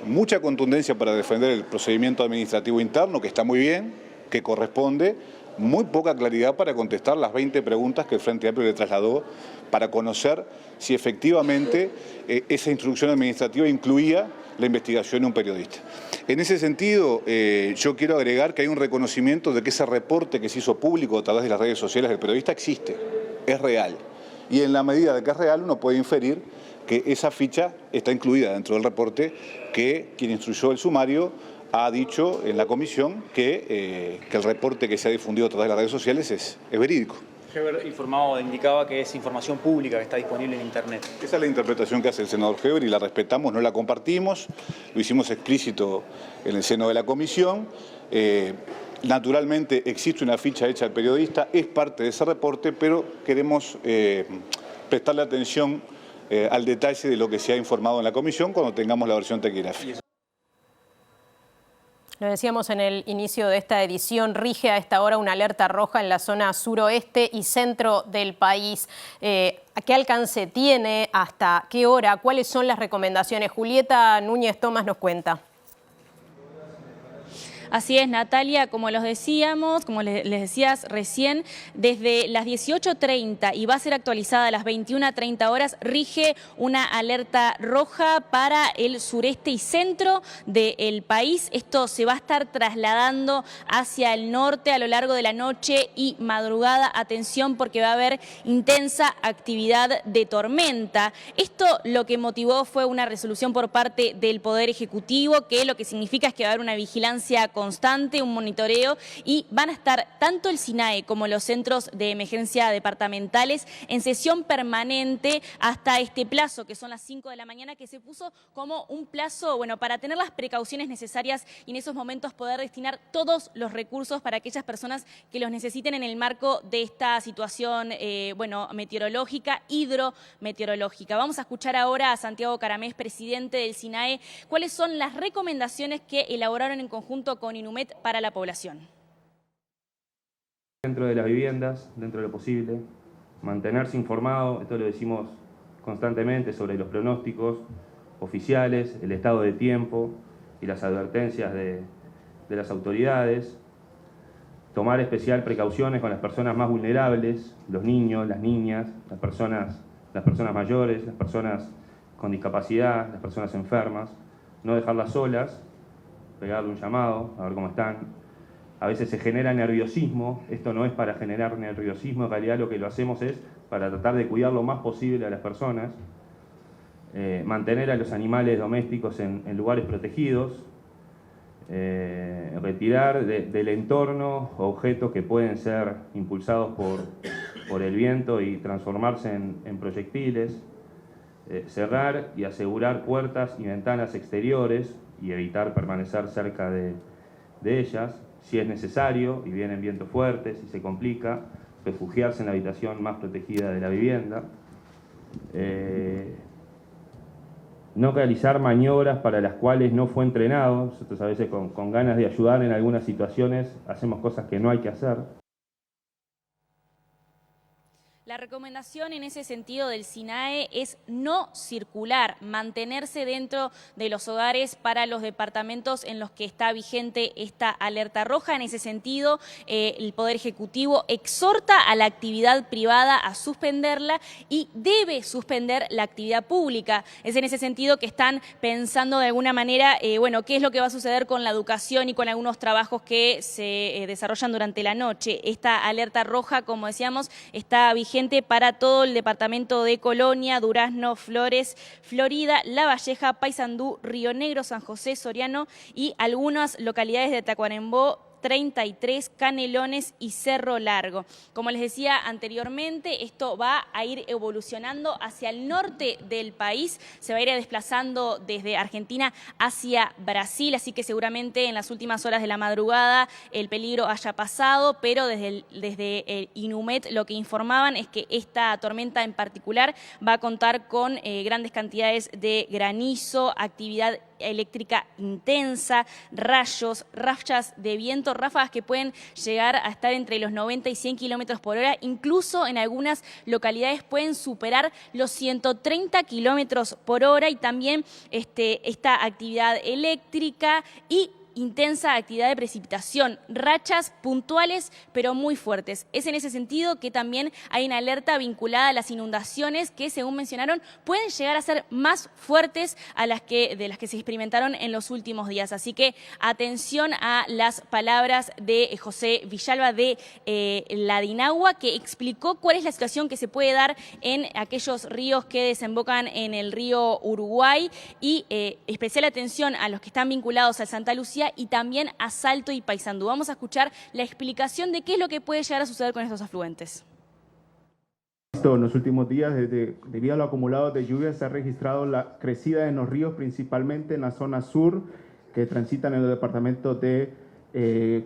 Mucha contundencia para defender el procedimiento administrativo interno, que está muy bien, que corresponde. Muy poca claridad para contestar las 20 preguntas que el Frente Amplio le trasladó para conocer si efectivamente esa instrucción administrativa incluía la investigación de un periodista. En ese sentido, yo quiero agregar que hay un reconocimiento de que ese reporte que se hizo público a través de las redes sociales del periodista existe, es real. Y en la medida de que es real, uno puede inferir que esa ficha está incluida dentro del reporte que quien instruyó el sumario ha dicho en la comisión que el reporte que se ha difundido a través de las redes sociales es verídico. Heber informaba o indicaba que es información pública que está disponible en Internet. Esa es la interpretación que hace el senador Heber y la respetamos, no la compartimos, lo hicimos explícito en el seno de la comisión. Naturalmente existe una ficha hecha al periodista, es parte de ese reporte, pero queremos prestarle atención al detalle de lo que se ha informado en la comisión cuando tengamos la versión taquigráfica. Lo decíamos en el inicio de esta edición, rige a esta hora una alerta roja en la zona suroeste y centro del país. ¿A qué alcance tiene? ¿Hasta qué hora? ¿Cuáles son las recomendaciones? Julieta Núñez Tomás nos cuenta. Así es, Natalia, como les decías recién, desde las 18:30 y va a ser actualizada a las 21:30 horas, rige una alerta roja para el sureste y centro del país. Esto se va a estar trasladando hacia el norte a lo largo de la noche y madrugada. Atención, porque va a haber intensa actividad de tormenta. Esto lo que motivó fue una resolución por parte del Poder Ejecutivo, que lo que significa es que va a haber una vigilancia constante, un monitoreo, y van a estar tanto el SINAE como los centros de emergencia departamentales en sesión permanente hasta este plazo, que son las 5 de la mañana, que se puso como un plazo, bueno, para tener las precauciones necesarias y en esos momentos poder destinar todos los recursos para aquellas personas que los necesiten en el marco de esta situación, meteorológica, hidrometeorológica. Vamos a escuchar ahora a Santiago Caramés, presidente del SINAE, cuáles son las recomendaciones que elaboraron en conjunto con Inumet para la población. Dentro de las viviendas, dentro de lo posible, Mantenerse informado, esto lo decimos constantemente, sobre los pronósticos oficiales, el estado de tiempo y las advertencias de las autoridades. Tomar especial precauciones con las personas más vulnerables, los niños, las niñas, las personas mayores, las personas con discapacidad, las personas enfermas. No dejarlas solas, pegarle un llamado, a ver cómo están. A veces se genera nerviosismo, esto no es para generar nerviosismo, en realidad lo que lo hacemos es para tratar de cuidar lo más posible a las personas, mantener a los animales domésticos en lugares protegidos, retirar del entorno objetos que pueden ser impulsados por el viento y transformarse en proyectiles, cerrar y asegurar puertas y ventanas exteriores y evitar permanecer cerca de ellas. Si es necesario y vienen vientos fuertes y se complica, refugiarse en la habitación más protegida de la vivienda. No realizar maniobras para las cuales no fue entrenado. Nosotros a veces con ganas de ayudar en algunas situaciones hacemos cosas que no hay que hacer. La recomendación en ese sentido del SINAE es no circular, mantenerse dentro de los hogares para los departamentos en los que está vigente esta alerta roja. En ese sentido, el Poder Ejecutivo exhorta a la actividad privada a suspenderla y debe suspender la actividad pública. Es en ese sentido que están pensando de alguna manera, qué es lo que va a suceder con la educación y con algunos trabajos que se desarrollan durante la noche. Esta alerta roja, como decíamos, está vigente para todo el departamento de Colonia, Durazno, Flores, Florida, La Valleja, Paysandú, Río Negro, San José, Soriano y algunas localidades de Tacuarembó, 33, Canelones y Cerro Largo. Como les decía anteriormente, esto va a ir evolucionando hacia el norte del país, se va a ir desplazando desde Argentina hacia Brasil, así que seguramente en las últimas horas de la madrugada el peligro haya pasado, pero desde el INUMET lo que informaban es que esta tormenta en particular va a contar con grandes cantidades de granizo, actividad eléctrica intensa, rayos, rachas de viento, ráfagas que pueden llegar a estar entre los 90 y 100 kilómetros por hora, incluso en algunas localidades pueden superar los 130 kilómetros por hora y también esta actividad eléctrica y intensa actividad de precipitación, rachas puntuales pero muy fuertes. Es en ese sentido que también hay una alerta vinculada a las inundaciones que, según mencionaron, pueden llegar a ser más fuertes de las que se experimentaron en los últimos días. Así que atención a las palabras de José Villalba de la DINAGUA, que explicó cuál es la situación que se puede dar en aquellos ríos que desembocan en el río Uruguay y especial atención a los que están vinculados al Santa Lucía y también a Salto y Paysandú. Vamos a escuchar la explicación de qué es lo que puede llegar a suceder con estos afluentes. En los últimos días, debido a lo acumulado de lluvias, se ha registrado la crecida en los ríos, principalmente en la zona sur, que transitan en los departamentos de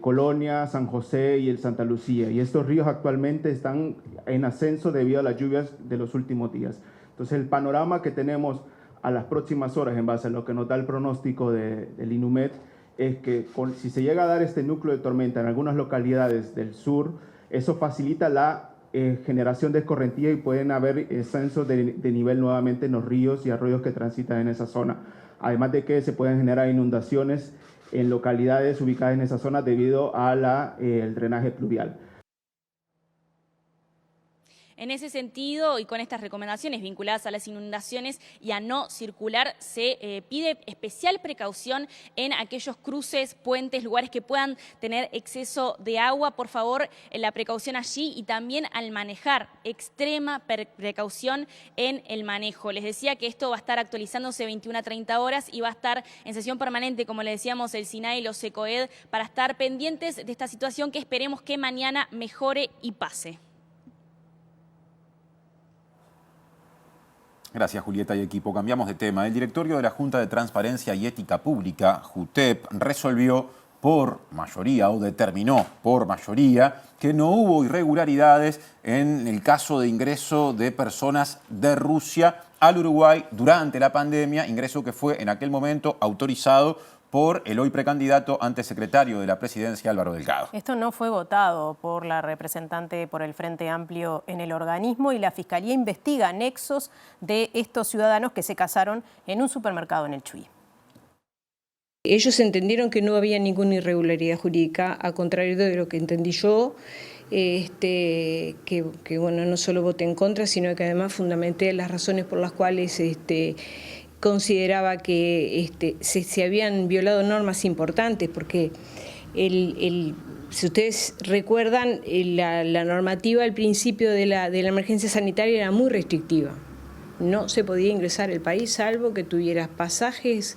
Colonia, San José y el Santa Lucía. Y estos ríos actualmente están en ascenso debido a las lluvias de los últimos días. Entonces, el panorama que tenemos a las próximas horas, en base a lo que nos da el pronóstico del INUMET, es que si se llega a dar este núcleo de tormenta en algunas localidades del sur, eso facilita la generación de escorrentía y pueden haber ascensos de nivel nuevamente en los ríos y arroyos que transitan en esa zona. Además de que se pueden generar inundaciones en localidades ubicadas en esa zona debido al drenaje pluvial. En ese sentido, y con estas recomendaciones vinculadas a las inundaciones y a no circular, se pide especial precaución en aquellos cruces, puentes, lugares que puedan tener exceso de agua. Por favor, la precaución allí y también al manejar, extrema precaución en el manejo. Les decía que esto va a estar actualizándose 21 a 30 horas y va a estar en sesión permanente, como le decíamos, el SINAE y los SECOED, para estar pendientes de esta situación que esperemos que mañana mejore y pase. Gracias, Julieta y equipo. Cambiamos de tema. El directorio de la Junta de Transparencia y Ética Pública, JUTEP, resolvió por mayoría o determinó por mayoría que no hubo irregularidades en el caso de ingreso de personas de Rusia al Uruguay durante la pandemia, ingreso que fue en aquel momento autorizado por el hoy precandidato ante secretario de la presidencia, Álvaro Delgado. Esto no fue votado por la representante por el Frente Amplio en el organismo y la Fiscalía investiga nexos de estos ciudadanos que se casaron en un supermercado en el Chuy. Ellos entendieron que no había ninguna irregularidad jurídica, a contrario de lo que entendí yo, que bueno, no solo voté en contra, sino que además fundamenté las razones por las cuales consideraba que se habían violado normas importantes, porque si ustedes recuerdan, la normativa al principio de la emergencia sanitaria era muy restrictiva. No se podía ingresar al país salvo que tuvieras pasajes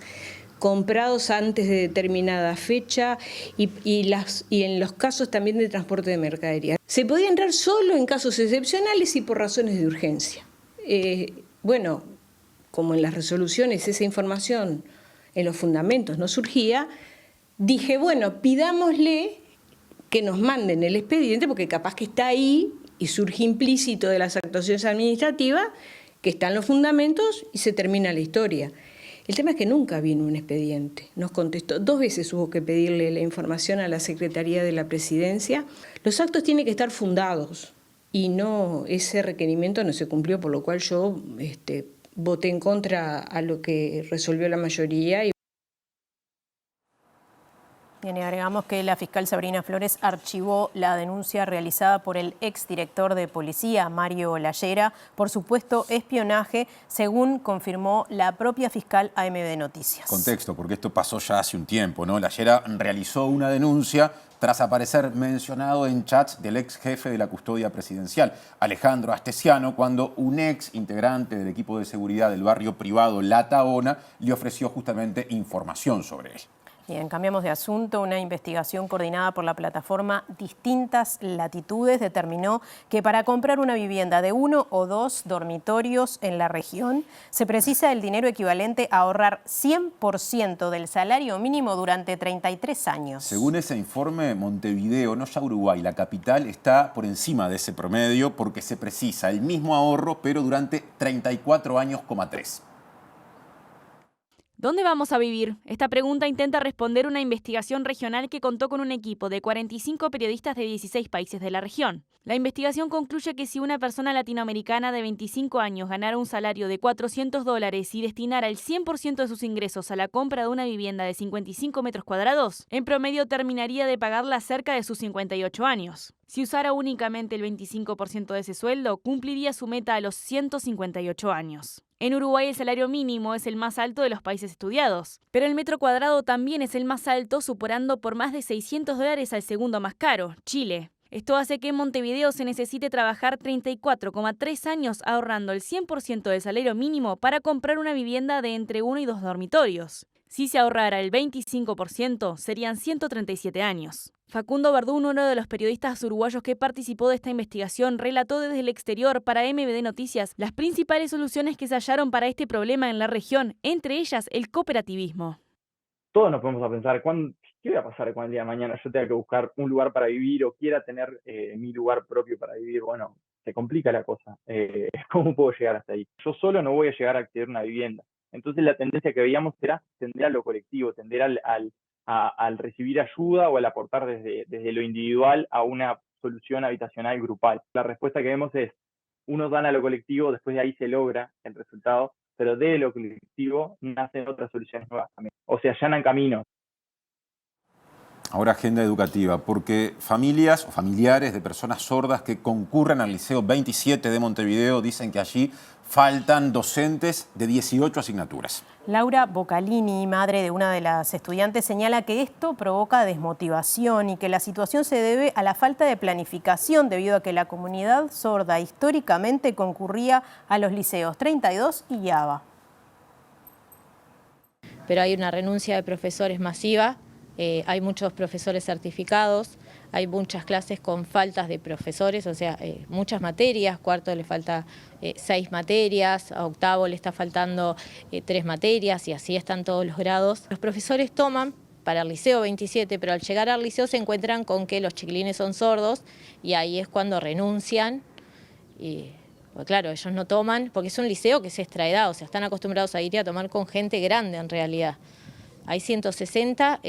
comprados antes de determinada fecha y en los casos también de transporte de mercadería. Se podía entrar solo en casos excepcionales y por razones de urgencia. Bueno, como en las resoluciones esa información en los fundamentos no surgía, dije, bueno, pidámosle que nos manden el expediente, porque capaz que está ahí y surge implícito de las actuaciones administrativas, que están los fundamentos y se termina la historia. El tema es que nunca vino un expediente, nos contestó. 2 veces hubo que pedirle la información a la Secretaría de la Presidencia. Los actos tienen que estar fundados y no, ese requerimiento no se cumplió, por lo cual yo voté en contra a lo que resolvió la mayoría. Bien, y agregamos que la fiscal Sabrina Flores archivó la denuncia realizada por el exdirector de policía, Mario Lallera, por supuesto espionaje, según confirmó la propia fiscal a MB Noticias. Contexto, porque esto pasó ya hace un tiempo, ¿no? Lallera realizó una denuncia tras aparecer mencionado en chats del ex jefe de la custodia presidencial, Alejandro Astesiano, cuando un ex integrante del equipo de seguridad del barrio privado La Tahona le ofreció justamente información sobre él. Bien, cambiamos de asunto. Una investigación coordinada por la plataforma Distintas Latitudes determinó que para comprar una vivienda de 1 o 2 dormitorios en la región se precisa el dinero equivalente a ahorrar 100% del salario mínimo durante 33 años. Según ese informe, Montevideo, no ya Uruguay, la capital, está por encima de ese promedio porque se precisa el mismo ahorro, pero durante 34 años, 3. ¿Dónde vamos a vivir? Esta pregunta intenta responder una investigación regional que contó con un equipo de 45 periodistas de 16 países de la región. La investigación concluye que si una persona latinoamericana de 25 años ganara un salario de $400 y destinara el 100% de sus ingresos a la compra de una vivienda de 55 metros cuadrados, en promedio terminaría de pagarla cerca de sus 58 años. Si usara únicamente el 25% de ese sueldo, cumpliría su meta a los 158 años. En Uruguay el salario mínimo es el más alto de los países estudiados, pero el metro cuadrado también es el más alto, superando por más de $600 al segundo más caro, Chile. Esto hace que en Montevideo se necesite trabajar 34,3 años ahorrando el 100% del salario mínimo para comprar una vivienda de entre 1 y 2 dormitorios. Si se ahorrara el 25%, serían 137 años. Facundo Verdún, uno de los periodistas uruguayos que participó de esta investigación, relató desde el exterior para MBD Noticias las principales soluciones que se hallaron para este problema en la región, entre ellas el cooperativismo. Todos nos ponemos a pensar, ¿qué va a pasar cuando el día de mañana yo tenga que buscar un lugar para vivir o quiera tener mi lugar propio para vivir? Bueno, se complica la cosa. ¿Cómo puedo llegar hasta ahí? Yo solo no voy a llegar a acceder a una vivienda. Entonces la tendencia que veíamos era tender a lo colectivo, tender al recibir ayuda o al aportar desde lo individual a una solución habitacional grupal. La respuesta que vemos es, unos dan a lo colectivo, después de ahí se logra el resultado, pero de lo colectivo nacen otras soluciones nuevas también. O se allanan caminos. Ahora agenda educativa, porque familias o familiares de personas sordas que concurren al Liceo 27 de Montevideo dicen que allí faltan docentes de 18 asignaturas. Laura Boccalini, madre de una de las estudiantes, señala que esto provoca desmotivación y que la situación se debe a la falta de planificación debido a que la comunidad sorda históricamente concurría a los liceos 32 y Yaba. Pero hay una renuncia de profesores masiva. Hay muchos profesores certificados, hay muchas clases con faltas de profesores, o sea, muchas materias, cuarto le falta 6 materias, a octavo le está faltando 3 materias y así están todos los grados. Los profesores toman para el Liceo 27, pero al llegar al liceo se encuentran con que los chiquilines son sordos y ahí es cuando renuncian. Y pues claro, ellos no toman, porque es un liceo que es extraedad, o sea, están acostumbrados a ir y a tomar con gente grande en realidad. Hay 160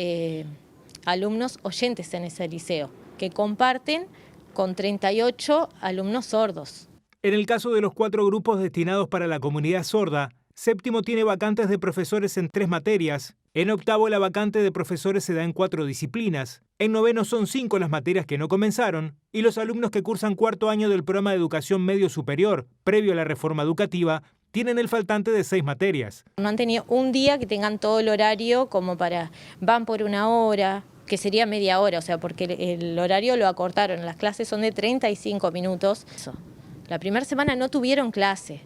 alumnos oyentes en ese liceo que comparten con 38 alumnos sordos. En el caso de los 4 grupos destinados para la comunidad sorda, séptimo tiene vacantes de profesores en 3 materias. En octavo la vacante de profesores se da en 4 disciplinas. En noveno son 5 las materias que no comenzaron. Y los alumnos que cursan cuarto año del programa de educación medio superior, previo a la reforma educativa, tienen el faltante de 6 materias. No han tenido un día que tengan todo el horario como para, van por 1 hora, que sería media hora, o sea, porque el horario lo acortaron. Las clases son de 35 minutos. La primera semana no tuvieron clase.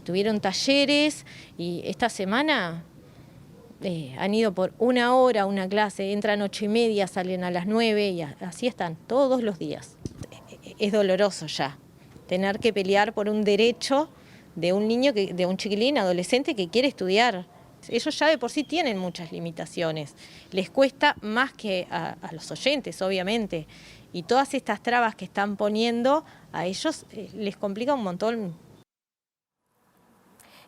Tuvieron talleres y esta semana han ido por 1 hora a una clase, entran 8:30, salen a las 9 y así están todos los días. Es doloroso ya tener que pelear por un derecho de un niño, de un chiquilín, adolescente que quiere estudiar. Ellos ya de por sí tienen muchas limitaciones, les cuesta más que a los oyentes, obviamente, y todas estas trabas que están poniendo a ellos les complica un montón.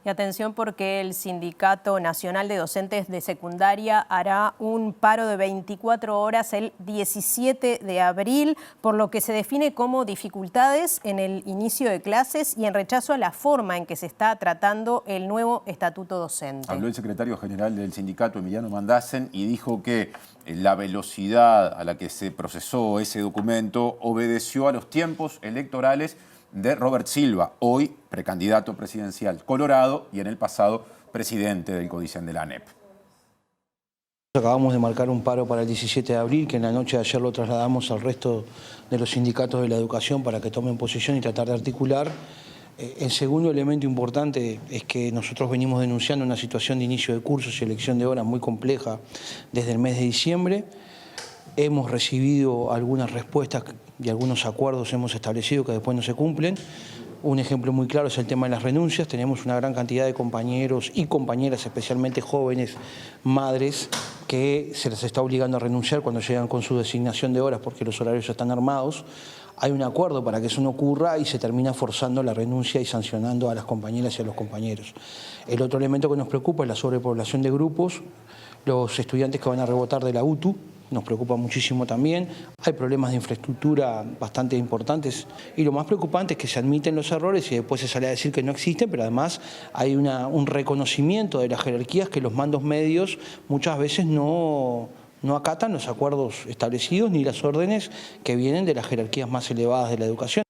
Y atención porque el Sindicato Nacional de Docentes de Secundaria hará un paro de 24 horas el 17 de abril, por lo que se define como dificultades en el inicio de clases y en rechazo a la forma en que se está tratando el nuevo estatuto docente. Habló el secretario general del sindicato, Emiliano Mandassen, y dijo que la velocidad a la que se procesó ese documento obedeció a los tiempos electorales de Robert Silva, hoy precandidato presidencial colorado y en el pasado presidente del CODICEN de la ANEP. Acabamos de marcar un paro para el 17 de abril, que en la noche de ayer lo trasladamos al resto de los sindicatos de la educación para que tomen posición y tratar de articular. El segundo elemento importante es que nosotros venimos denunciando una situación de inicio de cursos y elección de horas muy compleja desde el mes de diciembre. Hemos recibido algunas respuestas y algunos acuerdos hemos establecido que después no se cumplen. Un ejemplo muy claro es el tema de las renuncias. Tenemos una gran cantidad de compañeros y compañeras, especialmente jóvenes, madres, que se les está obligando a renunciar cuando llegan con su designación de horas porque los horarios están armados. Hay un acuerdo para que eso no ocurra y se termina forzando la renuncia y sancionando a las compañeras y a los compañeros. El otro elemento que nos preocupa es la sobrepoblación de grupos. Los estudiantes que van a rebotar de la UTU nos preocupa muchísimo también. Hay problemas de infraestructura bastante importantes y lo más preocupante es que se admiten los errores y después se sale a decir que no existen, pero además hay un reconocimiento de las jerarquías que los mandos medios muchas veces no acatan los acuerdos establecidos ni las órdenes que vienen de las jerarquías más elevadas de la educación.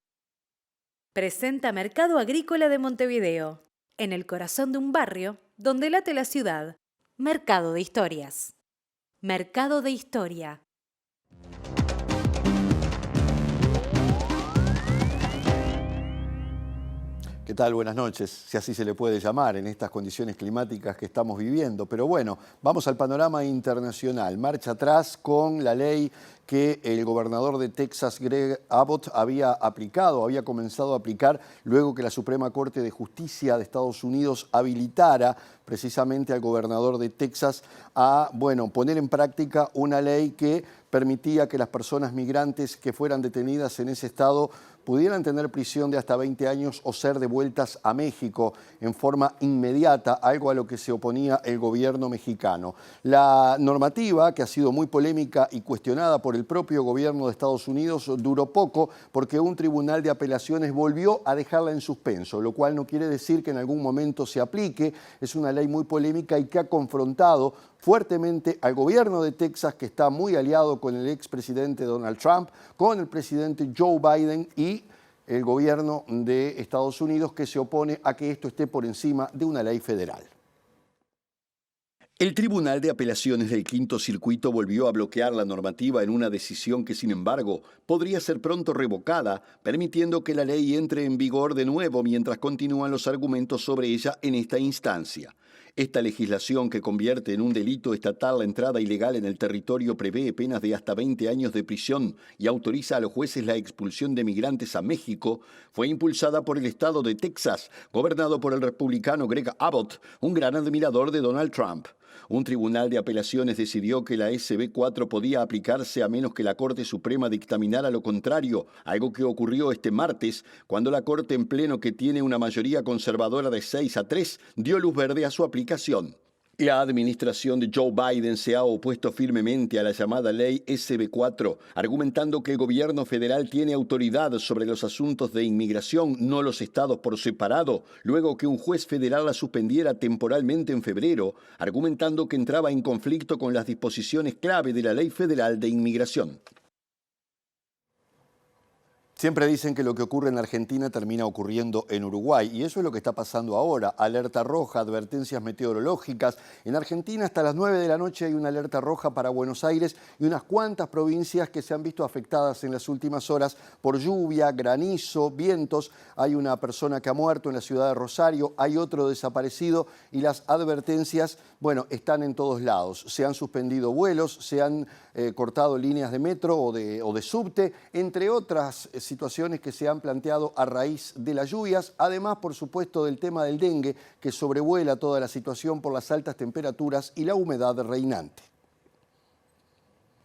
Presenta Mercado Agrícola de Montevideo, en el corazón de un barrio donde late la ciudad. Mercado de Historias. Mercado de Historia. ¿Qué tal? Buenas noches, si así se le puede llamar en estas condiciones climáticas que estamos viviendo. Pero bueno, vamos al panorama internacional. Marcha atrás con la ley que el gobernador de Texas, Greg Abbott, había comenzado a aplicar luego que la Suprema Corte de Justicia de Estados Unidos habilitara precisamente al gobernador de Texas a poner en práctica una ley que permitía que las personas migrantes que fueran detenidas en ese estado pudieran tener prisión de hasta 20 años o ser devueltas a México en forma inmediata, algo a lo que se oponía el gobierno mexicano. La normativa, que ha sido muy polémica y cuestionada por el propio gobierno de Estados Unidos, duró poco porque un tribunal de apelaciones volvió a dejarla en suspenso, lo cual no quiere decir que en algún momento se aplique. Es una ley muy polémica y que ha confrontado fuertemente al gobierno de Texas, que está muy aliado con el expresidente Donald Trump, con el presidente Joe Biden y el gobierno de Estados Unidos, que se opone a que esto esté por encima de una ley federal. El Tribunal de Apelaciones del Quinto Circuito volvió a bloquear la normativa en una decisión que, sin embargo, podría ser pronto revocada, permitiendo que la ley entre en vigor de nuevo mientras continúan los argumentos sobre ella en esta instancia. Esta legislación, que convierte en un delito estatal la entrada ilegal en el territorio, prevé penas de hasta 20 años de prisión y autoriza a los jueces la expulsión de migrantes a México, fue impulsada por el estado de Texas, gobernado por el republicano Greg Abbott, un gran admirador de Donald Trump. Un tribunal de apelaciones decidió que la SB 4 podía aplicarse a menos que la Corte Suprema dictaminara lo contrario, algo que ocurrió este martes cuando la Corte en pleno, que tiene una mayoría conservadora de 6-3, dio luz verde a su aplicación. La administración de Joe Biden se ha opuesto firmemente a la llamada ley SB4, argumentando que el gobierno federal tiene autoridad sobre los asuntos de inmigración, no los estados por separado, luego que un juez federal la suspendiera temporalmente en febrero, argumentando que entraba en conflicto con las disposiciones clave de la ley federal de inmigración. Siempre dicen que lo que ocurre en Argentina termina ocurriendo en Uruguay, y eso es lo que está pasando ahora. Alerta roja, advertencias meteorológicas. En Argentina hasta las 9 de la noche hay una alerta roja para Buenos Aires y unas cuantas provincias que se han visto afectadas en las últimas horas por lluvia, granizo, vientos. Hay una persona que ha muerto en la ciudad de Rosario, hay otro desaparecido y las advertencias, bueno, están en todos lados. Se han suspendido vuelos, se han cortado líneas de metro o de subte, entre otras situaciones que se han planteado a raíz de las lluvias, además, por supuesto, del tema del dengue, que sobrevuela toda la situación por las altas temperaturas y la humedad reinante.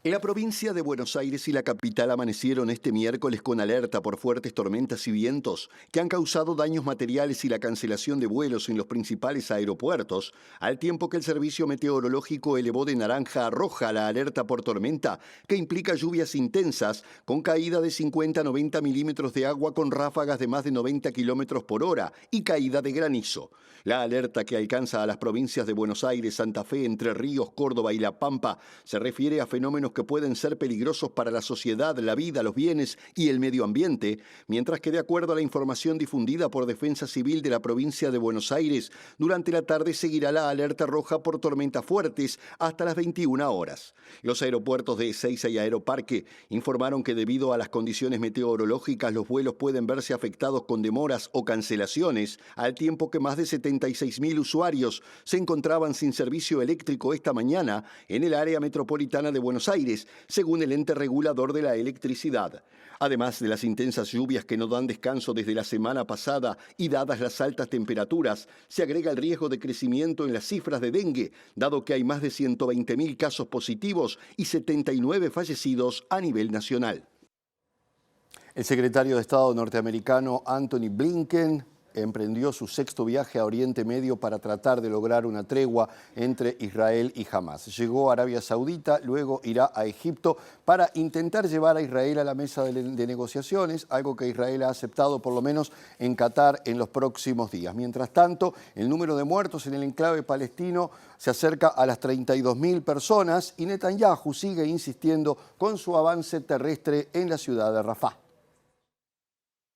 La provincia de Buenos Aires y la capital amanecieron este miércoles con alerta por fuertes tormentas y vientos que han causado daños materiales y la cancelación de vuelos en los principales aeropuertos, al tiempo que el servicio meteorológico elevó de naranja a roja la alerta por tormenta, que implica lluvias intensas con caída de 50 a 90 milímetros de agua con ráfagas de más de 90 kilómetros por hora y caída de granizo. La alerta, que alcanza a las provincias de Buenos Aires, Santa Fe, Entre Ríos, Córdoba y La Pampa, se refiere a fenómenos que pueden ser peligrosos para la sociedad, la vida, los bienes y el medio ambiente, mientras que, de acuerdo a la información difundida por Defensa Civil de la provincia de Buenos Aires, durante la tarde seguirá la alerta roja por tormentas fuertes hasta las 21 horas. Los aeropuertos de Ezeiza y Aeroparque informaron que debido a las condiciones meteorológicas los vuelos pueden verse afectados con demoras o cancelaciones, al tiempo que más de 76.000 usuarios se encontraban sin servicio eléctrico esta mañana en el área metropolitana de Buenos Aires, según el ente regulador de la electricidad. Además de las intensas lluvias que no dan descanso desde la semana pasada y dadas las altas temperaturas, se agrega el riesgo de crecimiento en las cifras de dengue, dado que hay más de 120.000 casos positivos y 79 fallecidos a nivel nacional. El secretario de Estado norteamericano Antony Blinken emprendió su sexto viaje a Oriente Medio para tratar de lograr una tregua entre Israel y Hamás. Llegó a Arabia Saudita, luego irá a Egipto para intentar llevar a Israel a la mesa de negociaciones, algo que Israel ha aceptado por lo menos en Qatar en los próximos días. Mientras tanto, el número de muertos en el enclave palestino se acerca a las 32.000 personas y Netanyahu sigue insistiendo con su avance terrestre en la ciudad de Rafah.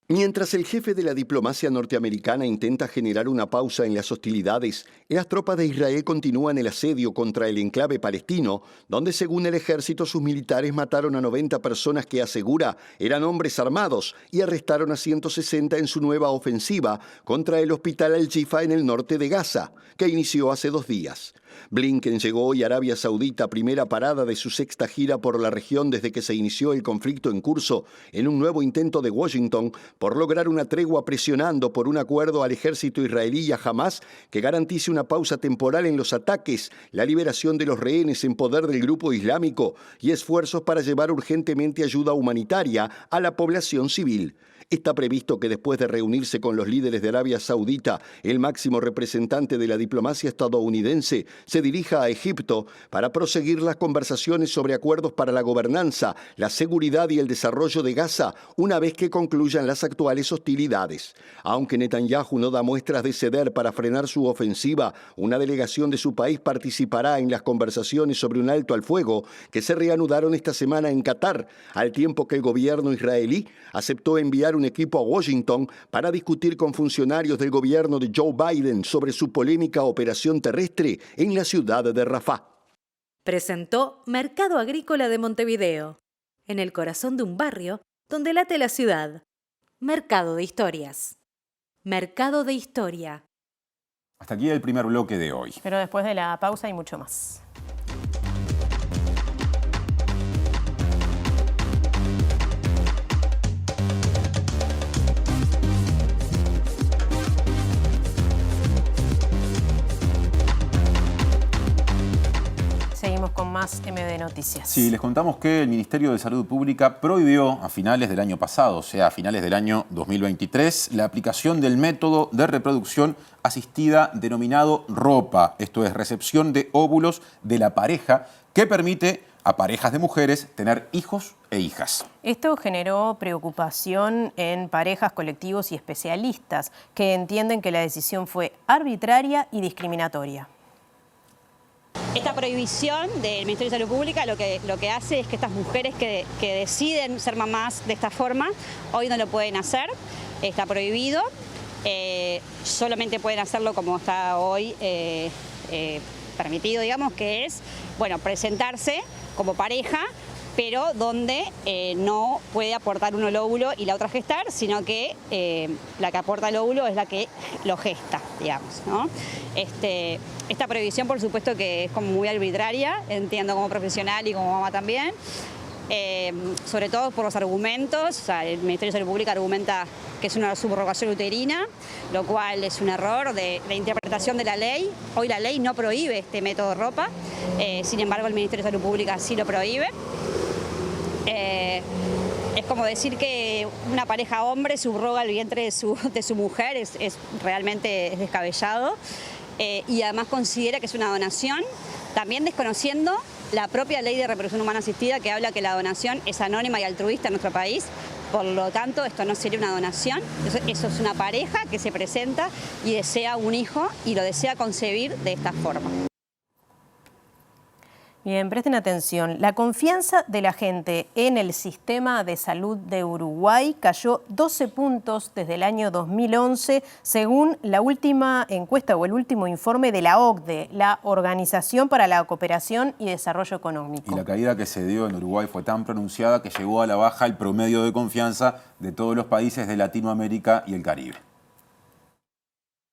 Mientras el jefe de la diplomacia norteamericana intenta generar una pausa en las hostilidades, las tropas de Israel continúan el asedio contra el enclave palestino, donde según el ejército sus militares mataron a 90 personas que asegura eran hombres armados y arrestaron a 160 en su nueva ofensiva contra el hospital Al-Shifa en el norte de Gaza, que inició hace 2 días. Blinken llegó hoy a Arabia Saudita, primera parada de su sexta gira por la región desde que se inició el conflicto en curso, en un nuevo intento de Washington por lograr una tregua presionando por un acuerdo al ejército israelí y a Hamás que garantice una pausa temporal en los ataques, la liberación de los rehenes en poder del grupo islámico y esfuerzos para llevar urgentemente ayuda humanitaria a la población civil. Está previsto que después de reunirse con los líderes de Arabia Saudita, el máximo representante de la diplomacia estadounidense se dirija a Egipto para proseguir las conversaciones sobre acuerdos para la gobernanza, la seguridad y el desarrollo de Gaza, una vez que concluyan las actuales hostilidades. Aunque Netanyahu no da muestras de ceder para frenar su ofensiva, una delegación de su país participará en las conversaciones sobre un alto al fuego que se reanudaron esta semana en Qatar, al tiempo que el gobierno israelí aceptó enviar un equipo a Washington para discutir con funcionarios del gobierno de Joe Biden sobre su polémica operación terrestre en la ciudad de Rafah. Presentó Mercado Agrícola de Montevideo, en el corazón de un barrio donde late la ciudad. Mercado de Historias. Mercado de Historia. Hasta aquí el primer bloque de hoy. Pero después de la pausa hay mucho más. Seguimos con más más MD Noticias. Sí, les contamos que el Ministerio de Salud Pública prohibió a finales del año pasado, o sea, a finales del año 2023, la aplicación del método de reproducción asistida denominado ROPA, esto es recepción de óvulos de la pareja, que permite a parejas de mujeres tener hijos e hijas. Esto generó preocupación en parejas, colectivos y especialistas que entienden que la decisión fue arbitraria y discriminatoria. Esta prohibición del Ministerio de Salud Pública lo que hace es que estas mujeres que deciden ser mamás de esta forma, hoy no lo pueden hacer, está prohibido, solamente pueden hacerlo como está hoy permitido, digamos, que es, bueno, presentarse como pareja, pero donde no puede aportar uno el óvulo y la otra gestar, sino que la que aporta el óvulo es la que lo gesta, digamos, ¿no? Esta prohibición, por supuesto, que es como muy arbitraria, entiendo como profesional y como mamá también, sobre todo por los argumentos. O sea, el Ministerio de Salud Pública argumenta que es una subrogación uterina, lo cual es un error de interpretación de la ley. Hoy la ley no prohíbe este método ROPA, sin embargo el Ministerio de Salud Pública sí lo prohíbe. Es como decir que una pareja hombre subroga el vientre de su mujer, realmente es descabellado, y además considera que es una donación, también desconociendo la propia ley de reproducción humana asistida, que habla que la donación es anónima y altruista en nuestro país. Por lo tanto, esto no sería una donación, eso es una pareja que se presenta y desea un hijo y lo desea concebir de esta forma. Bien, presten atención. La confianza de la gente en el sistema de salud de Uruguay cayó 12 puntos desde el año 2011, según la última encuesta o el último informe de la OCDE, la Organización para la Cooperación y Desarrollo Económico. Y la caída que se dio en Uruguay fue tan pronunciada que llegó a la baja el promedio de confianza de todos los países de Latinoamérica y el Caribe.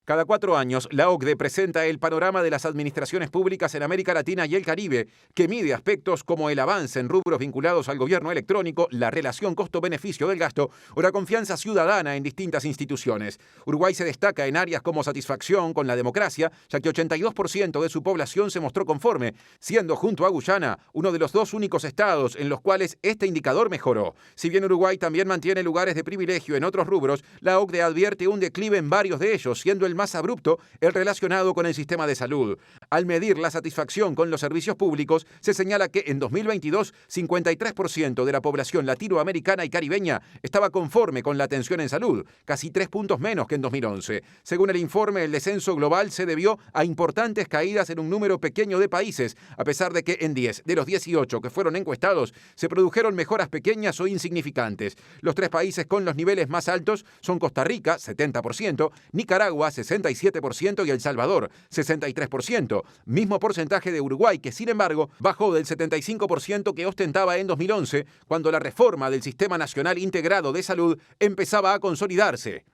Cada 4 años, la OCDE presenta el panorama de las administraciones públicas en América Latina y el Caribe, que mide aspectos como el avance en rubros vinculados al gobierno electrónico, la relación costo-beneficio del gasto o la confianza ciudadana en distintas instituciones. Uruguay se destaca en áreas como satisfacción con la democracia, ya que 82% de su población se mostró conforme, siendo junto a Guyana uno de los 2 únicos estados en los cuales este indicador mejoró. Si bien Uruguay también mantiene lugares de privilegio en otros rubros, la OCDE advierte un declive en varios de ellos, siendo el más abrupto el relacionado con el sistema de salud. Al medir la satisfacción con los servicios públicos, se señala que en 2022, 53% de la población latinoamericana y caribeña estaba conforme con la atención en salud, casi 3 puntos menos que en 2011. Según el informe, el descenso global se debió a importantes caídas en un número pequeño de países, a pesar de que en 10 de los 18 que fueron encuestados se produjeron mejoras pequeñas o insignificantes. Los 3 países con los niveles más altos son Costa Rica, 70%, Nicaragua, 67% y El Salvador, 63%. Mismo porcentaje de Uruguay, que sin embargo bajó del 75% que ostentaba en 2011, cuando la reforma del Sistema Nacional Integrado de Salud empezaba a consolidarse.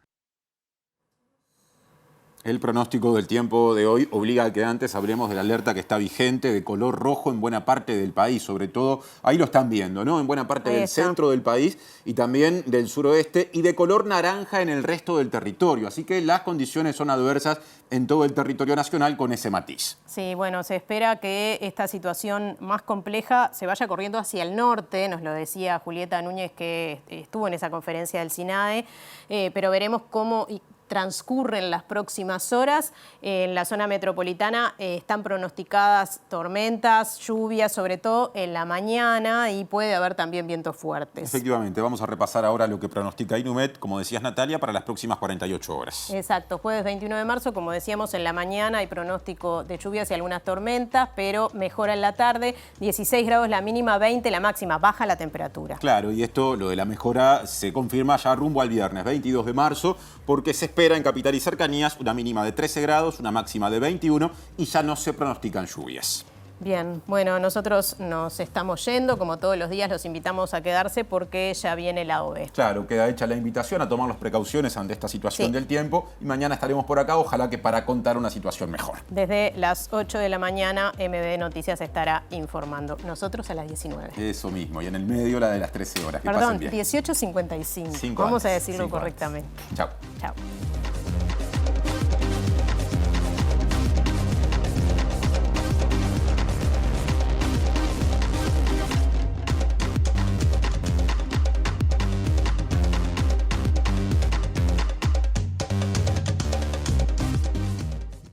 El pronóstico del tiempo de hoy obliga a que antes hablemos de la alerta que está vigente de color rojo en buena parte del país, sobre todo, ahí lo están viendo, ¿no? En buena parte del centro del país y también del suroeste, y de color naranja en el resto del territorio. Así que las condiciones son adversas en todo el territorio nacional con ese matiz. Sí, bueno, se espera que esta situación más compleja se vaya corriendo hacia el norte, nos lo decía Julieta Núñez, que estuvo en esa conferencia del SINAE, pero veremos cómo transcurren las próximas horas. En la zona metropolitana están pronosticadas tormentas, lluvias, sobre todo en la mañana, y puede haber también vientos fuertes. Efectivamente, vamos a repasar ahora lo que pronostica Inumet, como decías Natalia, para las próximas 48 horas. Exacto, jueves 21 de marzo, como decíamos, en la mañana hay pronóstico de lluvias y algunas tormentas, pero mejora en la tarde, 16 grados la mínima, 20 la máxima, baja la temperatura. Claro, y esto, lo de la mejora, se confirma ya rumbo al viernes 22 de marzo, porque se espera en capital y cercanías una mínima de 13 grados, una máxima de 21 y ya no se pronostican lluvias. Bien, bueno, nosotros nos estamos yendo, como todos los días los invitamos a quedarse porque ya viene la OVE. Claro, queda hecha la invitación a tomar las precauciones ante esta situación del tiempo y mañana estaremos por acá, ojalá que para contar una situación mejor. Desde las 8 de la mañana MB Noticias estará informando, nosotros a las 19. Eso mismo, y en el medio la de las 13 horas. Perdón, 18:55, vamos a decirlo correctamente. Chao. Chao.